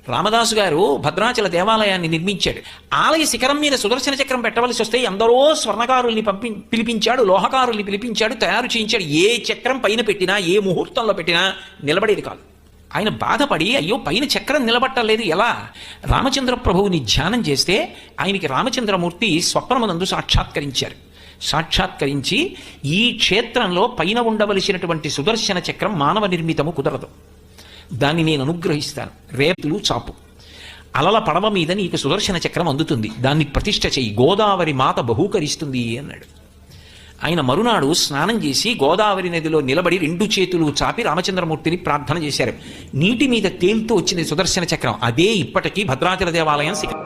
రామదాసు గారు భద్రాచల దేవాలయాన్ని నిర్మించాడు. ఆలయ శిఖరం మీద సుదర్శన చక్రం పెట్టవలసి వస్తే ఎందరో స్వర్ణకారుల్ని పిలిపించాడు, లోహకారుల్ని పిలిపించాడు, తయారు చేయించాడు. ఏ చక్రం పైన పెట్టినా, ఏ ముహూర్తంలో పెట్టినా నిలబడేది కాదు. ఆయన బాధపడి, అయ్యో పైన చక్రం నిలబట్టలేదు ఎలా? రామచంద్ర ప్రభువుని ధ్యానం చేస్తే ఆయనకి రామచంద్రమూర్తి స్వప్నమునందు సాక్షాత్కరించారు. సాక్షాత్కరించి, ఈ క్షేత్రంలో పైన ఉండవలసినటువంటి సుదర్శన చక్రం మానవ నిర్మితము కుదరదు, దాన్ని నేను అనుగ్రహిస్తాను. రేపులు చాపు, అలల పడవ మీద నీకు సుదర్శన చక్రం అందుతుంది, దాన్ని ప్రతిష్ఠ చెయ్యి, గోదావరి మాత బహూకరిస్తుంది అన్నాడు. ఆయన మరునాడు స్నానం చేసి గోదావరి నదిలో నిలబడి 2 చేతులు చాపి రామచంద్రమూర్తిని ప్రార్థన చేశారు. నీటి మీద తేలుతూ వచ్చింది సుదర్శన చక్రం. అదే ఇప్పటికీ భద్రాచల దేవాలయం శిఖరం.